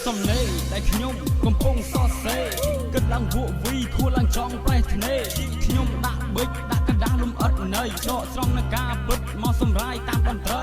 សំណេរដែលខ្ញុំកំពុងសរសេរគិតឡើងវក់វីខួរឡើងចង់ប្រេះធ្នេខ្ញុំដាក់បិចដាក់កណ្ដាស់លំអិតន័យដកស្រង់នឹងការពិតមកសម្រាយតាមតន្ត្រី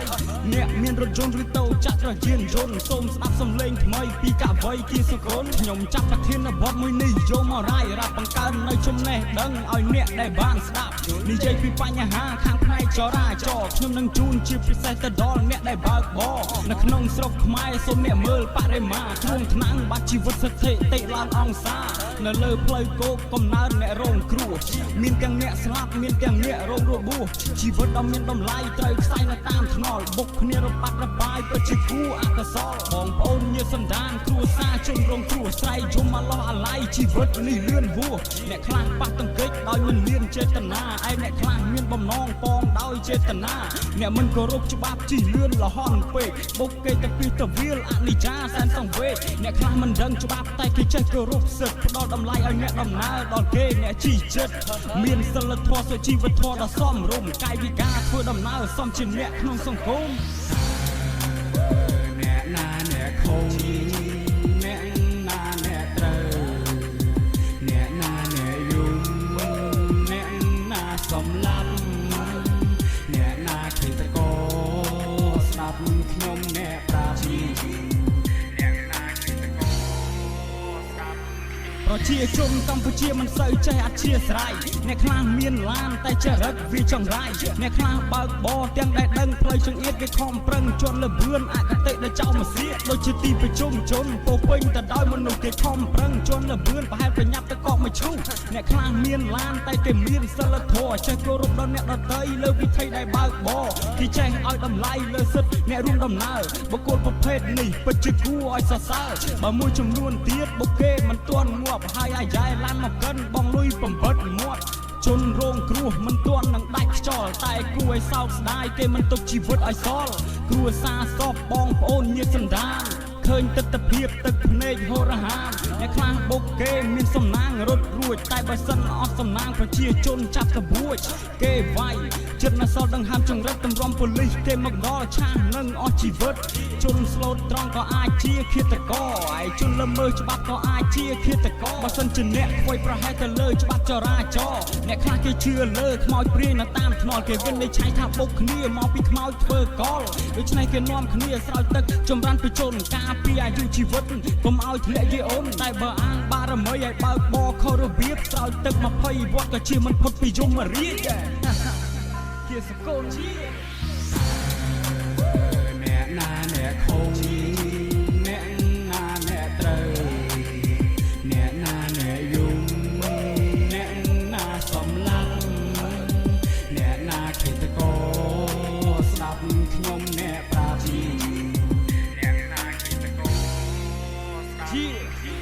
អ្នកមានរថយន្តឬតូចចាក់ត្រយានយន្តសូមស្ដាប់សំឡេងថ្មីពីកវីជាសកលខ្ញុំចាប់ប្រធានបទមួយនេះយកមករាយរាប់បង្កើននៅចំណេះដឹងឲ្យអ្នកដែលបានស្ដាប់និយាយពីបញ្ហាខាងផ្នែកចរាចរណ៍ខ្ញុំនឹងជូនជាពិសេសទៅដល់អ្នកដែលបើកបរនៅក្នុងស្រុកខ្មែរសូមអ្នកមើលបរិមាទ្រង់ថ្នាំងបាត់ជីវិតស្ថិតិឡើងអង្សានៅលើផ្លូវគោកកំណើតអ្នករងគ្រោះមានទាំងអ្នកស្លាប់មានទាំងអ្នករងរបួសជីវិតដ៏មានតម្លៃត្រូវខ្សែនៅតាមថ្នល់បុកគ្នារបាត់របាយពិតជាគួរអកុសលបងប្អូនញាតិសន្តានគ្រួសារជនរងគ្រោះស្រ័យយំអាឡោះអាល័យជីវិតនេះលឿនវួរអ្នកខ្លះប៉ះទង្គិចដោយមិនមានចេតនាឯអ្នកខ្លះមានបំណងពងដោយចេតនាអ្នកមិនគោរពច្បាប់ជិះលឿនលហន់ពេកបុកគេទៅពីទៅវាលអនិច្ចាសែនសង្វេគអ្នកខ្លះមិនដឹងច្បាប់តែគេចេះគោរពសិទ្ធិផ្ដល់តម្លៃឲ្យអ្នកដំណើរដល់គេអ្នកជិះចិត្តមានសិលធម៌សុជីវធម៌ដ៏សមរម្យកាយវិការធ្វើដំណើរសមជាអ្នកក្នុងសង្គមអ្នកណាអ្នកខុសអ្នកណាអ្នកត្រូវអ្នកណាអ្នកយំអ្នកណាសំឡាប់អ្នកណាឃើញតកស្ដាប់ខ្ញុំអ្នកប្រាប់ប្រជាជនកម្ពុជាមិនសូវចេះអធិស្ឋានអ្នកខ្លះមានឡានតែចរិតវាចង្រៃអ្នកខ្លះបើកបរទាំងដែលដឹងផ្លូវចង្អៀតវាខំប្រឹងជន់លបឿនអគតិដែលចោលមកសៀកដូចជាទីប្រជុំជនពោពេញទៅដោយមនុស្សគេខំប្រឹងជន់លបឿនប្រហែលប្រញាប់ទៅកកមួយឈូសអ្នកខ្លះមានឡានតែគេមានសិលធម៌ចេះគោរពដល់អ្នកដទៃលើវិធីដែលបើកបរគេចេះឲ្យតម្លៃលើសិទ្ធិអ្នករួមដំណើរបុគ្គលប្រភេទនេះពិតជាគួរឲ្យសរសើរបើមួយចំនួនទៀតបុគ្គលមិនទាន់ងាប់ហើយអាយ៉ែឡានមកកិនបងលុយបំបិតមាត់ជនរងគ្រោះមិនទាន់នឹងដាច់ខ្យល់តែគួរឲ្យសោកស្ដាយគេមិនទុកជីវិតឲ្យសល់គ្រួសារសពបងប្អូនញាតិសន្តានឃើញទស្សនភាពទឹកភ្នែកហូរហានអ្នកខ្លះបុកគេមានសំណាងរត់រួចតែបើសិនអស់សំណាងប្រជាជនចាប់កបួចគេវាយចិត្តណាសល់ដង្ហើមចង្រិតទម្រាំប៉ូលីសគេមកដល់ឆាស់នឹងអស់ជីវិតជនស្លូតត្រង់ក៏អាចជាឃាតករឯជនល្មើសច្បាប់ក៏អាចជាឃាតករបើសិនជាអ្នកខ្វយប្រហែសទៅលើច្បាប់ចរាចរណ៍អ្នកខ្លះគេជឿលើខ្មោចព្រាយនៅតាមថ្នល់គេវិញនៃឆៃថាបុកគ្នាមកពីខ្មោចធ្វើកលដូច្នេះគេនាំគ្នាស្រោចទឹកចម្រានពីជនការពីអាយុជីវិតកុំឲ្យធ្លាក់យេអូនតែបើអាងបារមីឲ្យបើកបរខុសរបៀបស្រោចទឹក20វត្តក៏ជាមិនផុតពីយមរាជជាសកលជាអ្នកណាអ្នកខុសអ្នកណាអ្នកត្រូវអ្នកណាអ្នកយំអ្នកណាសំឡាប់អ្នកណាឃើញតកស្ដាប់ខ្ញុំអ្នកប្រាប់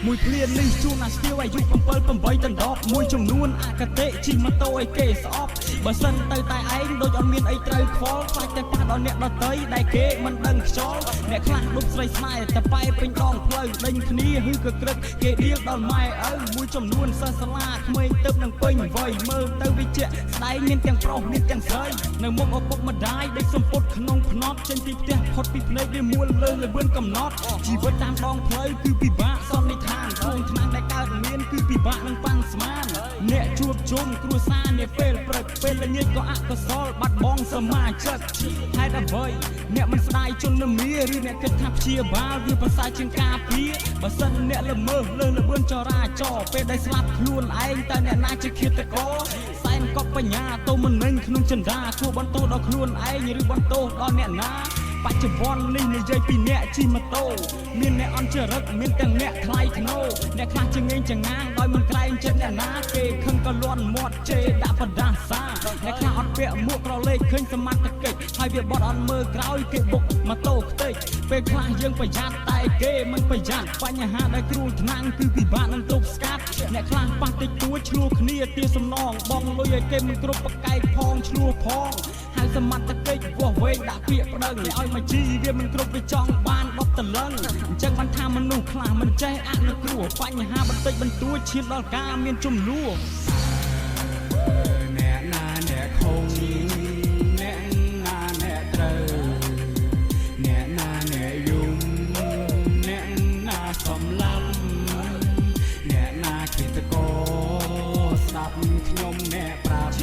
មួយភ្លាននេះជួនអាស្ទាវអាយុ7 8ដណ្ដប់មួយចំនួនអកតេជិះម៉ូតូឲ្យគេស្អប់បើសិនទៅតែឯងដូចអត់មានអីត្រូវខ្វល់ខ្លាចតែប៉ះដល់អ្នកដទៃដែលគេមិនដឹងខ្យល់អ្នកខ្លះដុតស្រីស្នេហ៍តែប៉ែពេញដងផ្លូវដេញគ្នាហឺក៏ក្រឹកគេដៀងដល់ម៉ែឪមួយចំនួនសិស្សសាលាក្មេងទៅនឹងពេញវ័យមើលទៅវិជ្ជាស្ដែងមានទាំងប្រុសមានទាំងស្រីនៅមុខឪពុកម្ដាយដេកសំពត់ក្នុងភ្នត់ចេញពីផ្ទះផុតពីភ្នែកវាមួលលើលបឿនកំណត់ជីវិតតាមដងផ្លូវគឺពិបាកសន្និដ្ឋានខ្លួនឆ្នាំដែលកើតមានគឺពិបាកនឹងប៉ាន់ស្មានអ្នកជួបជុំគ្រួសារនាពេលព្រឹកពេលល្ងាចក៏អកុសលបាត់បង់សមាជិកហេតុអ្វីអ្នកមិនស្ដាយជនល្មាឬអ្នកគិតថាព្យាបាលវាប្រសើរជាងការពារបើសិនអ្នកល្មើសលើលបឿនចរាចរណ៍ពេលដែលស្លាប់ខ្លួនឯងតើអ្នកណាជាឃាតករសែនកប់បញ្ញាទៅមិននឹងក្នុងចិន្តាគួរបន្ទោសដល់ខ្លួនឯងឬបន្ទោសដល់អ្នកណាបច្ចុប្បន្ននេះនិយាយពីអ្នកជិះម៉ូតូមានអ្នកអន់ចរិតមានទាំងអ្នកថ្លៃថ្នូរអ្នកខ្លះចងេងចងាងដោយមិនក្រែងចិត្តអ្នកណាគេខឹងក៏លាន់មាត់ជេរដាក់បដាសាអ្នកខ្លះអត់ពាក់មួកក្រឡេកឃើញសមត្ថកិច្ចហើយវាបត់អត់មើលក្រោយគេបុកម៉ូតូខ្ទេចពេលខ្លះយើងប្រយ័ត្នតែគេមិនប្រយ័ត្នបញ្ហាដែលគ្រួលថ្នាំងគឺពិបាកនឹងទប់ស្កាត់អ្នកខ្លះប៉ះតិចតួចឆ្លោះគ្នាទាសំណងបងលុយឲ្យគេមិនគ្រប់ប្រកែកផងឆ្លោះផងហើយសមត្ថកិច្ចវាស់វែងដាក់ពាក្យប្តឹងឲ្យមកជីវាមិនគ្រប់វាចង់បានដុតតលឹងអញ្ចឹងបានថាមនុស្សខ្លះមិនចេះអនុគ្រោះបញ្ហាបន្តិចបន្តួចឈានដល់ការមានចំនួនអ្នកណាអ្នកខុសអ្នកណាអ្នកត្រូវអ្នកណាអ្នកយំអ្នកណាស ពេលតកោស្ដាប់ខ្ញុំអ្នកប្រាប់